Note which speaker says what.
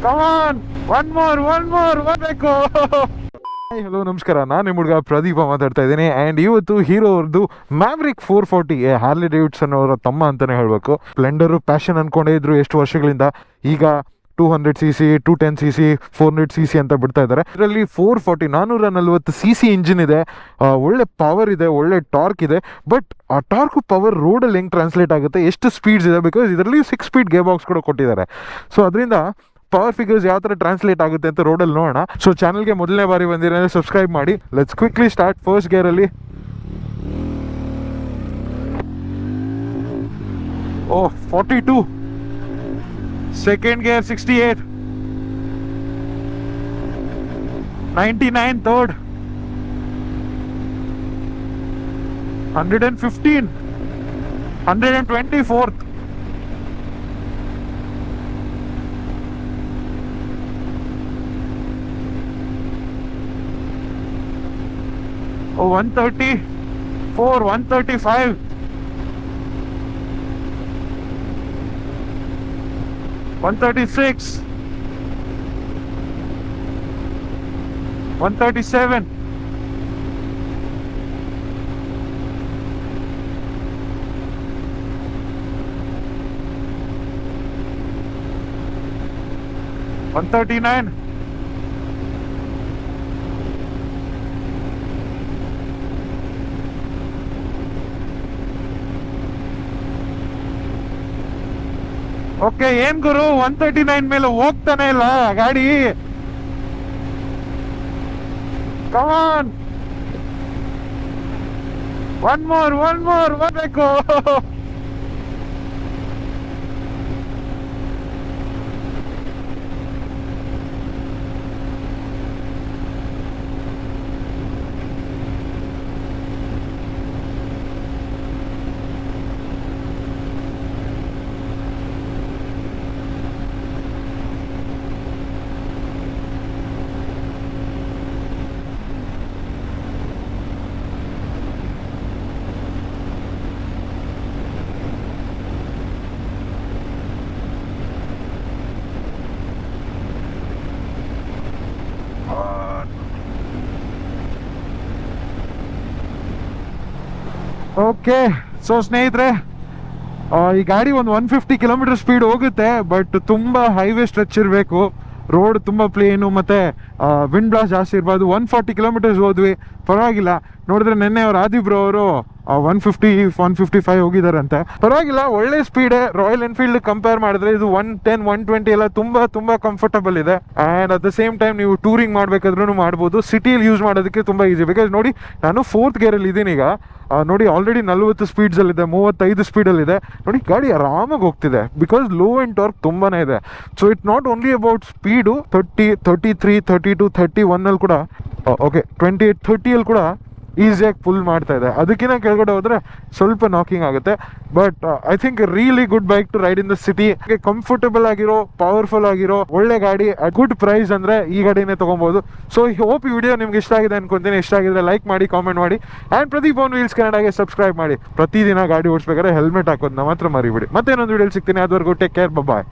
Speaker 1: ಕಮಾನ್ one more ಬರ್ಬೇಕು. Hello ನಮಸ್ಕಾರ, ನಾನು ನಿಮ್ಮ ಹುಡುಗ ಪ್ರದೀಪ ಮಾತಾಡ್ತಾ ಇದ್ದೀನಿ. ಆ್ಯಂಡ್ ಇವತ್ತು ಹೀರೋ ಅವ್ರದ್ದು ಮ್ಯಾವ್ರಿಕ್ 440 ಹಾರ್ಲಿ ಡೇವಿಡ್ಸನ್ ಅವರ ತಮ್ಮ ಅಂತಲೇ ಹೇಳಬೇಕು. ಸ್ಪ್ಲೆಂಡರು ಪ್ಯಾಷನ್ ಅಂದ್ಕೊಂಡೇ ಇದ್ರು ಎಷ್ಟು ವರ್ಷಗಳಿಂದ. ಈಗ 200cc 210cc 400cc ಅಂತ ಬಿಡ್ತಾ ಇದ್ದಾರೆ. ಇದರಲ್ಲಿ 440 440cc ಇಂಜಿನ್ ಇದೆ. ಒಳ್ಳೆ ಪವರ್ ಇದೆ, ಒಳ್ಳೆ ಟಾರ್ಕ್ ಇದೆ. ಬಟ್ ಆ ಟಾರ್ಕ್ ಪವರ್ ರೋಡಲ್ಲಿ ಹೆಂಗೆ ಟ್ರಾನ್ಸ್ಲೇಟ್ ಆಗುತ್ತೆ, ಎಷ್ಟು ಸ್ಪೀಡ್ಸ್ ಇದೆ, ಬಿಕಾಸ್ ಇದರಲ್ಲಿ 6 ಸ್ಪೀಡ್ ಗೇರ್ ಬಾಕ್ಸ್ ಕೂಡ ಕೊಟ್ಟಿದ್ದಾರೆ. ಸೊ ಅದರಿಂದ ಪವರ್ ಫಿಗರ್ಸ್ ಯಾವ ಥರ ಟ್ರಾನ್ಸ್ಲೇಟ್ ಆಗುತ್ತೆ ಅಂತ ರೋಡಲ್ಲಿ ನೋಡೋಣ. ಸೊ ಚಾನಲ್ಗೆ ಮೊದಲನೇ ಬಾರಿ ಬಂದಿರೋ ಸಬ್ಸ್ಕ್ರೈಬ್ ಮಾಡಿ. Let's quickly start. ಫಸ್ಟ್ ಗೇರಲ್ಲಿ ಓ 42, second gear 68, 99 third, 115, 120 fourth, 134, 135, 136, 137, 139, okay. ಏನ್ ಗುರು 139 ಮೇಲೆ ಹೋಗ್ತಾನೆ ಇಲ್ಲ ಗಾಡಿ. ಕಮಾನ್ ಒನ್ ಮೋರ್ ಬರ್ಬೇಕು. ಓಕೆ. ಸೊ ಸ್ನೇಹಿತರೆ, ಈ ಗಾಡಿ ಒಂದು 150 ಕಿಲೋಮೀಟರ್ ಸ್ಪೀಡ್ ಹೋಗುತ್ತೆ. ಬಟ್ ತುಂಬ ಹೈವೇ ಸ್ಟ್ರೆಚ್ ಇರಬೇಕು, ರೋಡ್ ತುಂಬ ಪ್ಲೇನು, ಮತ್ತು ವಿಂಡ್ ಬ್ಲಾಸ್ಟ್ ಜಾಸ್ತಿ ಇರ್ಬಾರ್ದು. 140 ಕಿಲೋಮೀಟರ್ಸ್ ಹೋದ್ವಿ, ಪರವಾಗಿಲ್ಲ. ನೋಡಿದ್ರೆ ನಿನ್ನೆ ಅವ್ರು ಆದಿಬ್ರು ಅವರು 150 155 ಹೋಗಿದಾರಂತೆ. ಪರವಾಗಿಲ್ಲ, ಒಳ್ಳೆ ಸ್ಪೀಡೇ. ರಾಯಲ್ ಎನ್ಫೀಲ್ಡ್ ಕಂಪೇರ್ ಮಾಡಿದ್ರೆ ಇದು 110 120 ಎಲ್ಲ ತುಂಬ ಕಂಫರ್ಟಬಲ್ ಇದೆ. And at the same time ನೀವು ಟೂರಿಂಗ್ ಮಾಡಬೇಕಾದ್ರೂ ಮಾಡ್ಬೋದು. ಸಿಟಿಯಲ್ಲಿ ಯೂಸ್ ಮಾಡೋದಕ್ಕೆ ತುಂಬ ಈಸಿ. ಬಿಕಾಸ್ ನೋಡಿ, ನಾನು 4th ಗೇರಲ್ಲಿ ಇದ್ದೀನಿ ಈಗ. ನೋಡಿ, ಆಲ್ರೆಡಿ 40 ಸ್ಪೀಡ್ಸಲ್ಲಿದೆ, 35 ಸ್ಪೀಡಲ್ಲಿದೆ. ನೋಡಿ, ಗಾಡಿ ಆರಾಮಾಗಿ ಹೋಗ್ತಿದೆ. ಬಿಕಾಸ್ ಲೋ ಆ್ಯಂಡ್ ಟಾರ್ಕ್ ತುಂಬಾ ಇದೆ. So it not only about speed. 30, 33, 32, 31 ಅಲ್ಲಿ ಕೂಡ, ಓಕೆ 28, 30 ಕೂಡ ಈಸಿಯಾಗಿ ಫುಲ್ ಮಾಡ್ತಾ ಇದೆ. ಅದಕ್ಕಿಂತ ಕೆಳಗಡೆ ಹೋದ್ರೆ ಸ್ವಲ್ಪ ನಾಕಿಂಗ್ ಆಗುತ್ತೆ. But I think really good bike to ride in the city. Comfortable ಆಗಿರೋ, ಪವರ್ಫುಲ್ ಆಗಿರೋ ಒಳ್ಳೆ ಗಾಡಿ ಅಟ್ ಗುಡ್ ಪ್ರೈಸ್ ಅಂದ್ರೆ ಈ ಗಾಡಿನೇ ತಗೊಬಹುದು. ಸೊ ಈ ಹೋಪ್ ಈ ವಿಡಿಯೋ ನಿಮ್ಗೆ ಇಷ್ಟ ಆಗಿದೆ ಅನ್ಕೊಂತೀನಿ. ಇಷ್ಟ ಆಗಿದ್ರೆ ಲೈಕ್ ಮಾಡಿ, ಕಾಮೆಂಟ್ ಮಾಡಿ. ಆ್ಯಂಡ್ ಪ್ರದೀಪ್ ಆನ್ ವೀಲ್ಸ್ ಕನ್ನಡಗೆ ಸಬ್ಸ್ಕ್ರೈಬ್ ಮಾಡಿ. ಪ್ರತಿದಿನ ಗಾಡಿ ಓಡಿಸ್ಬೇಕಾದ್ರೆ ಹೆಲ್ಮೆಟ್ ಹಾಕೋದನ್ನ ಮಾತ್ರ ಮರಿಬಿಡಿ. ಮತ್ತೇನೊಂದು ವಿಡಿಯೋ ಸಿಗ್ತೀನಿ. ಅದುವರೆಗೂ ಟೇಕ್ ಕೇರ್, ಬಾಯ್.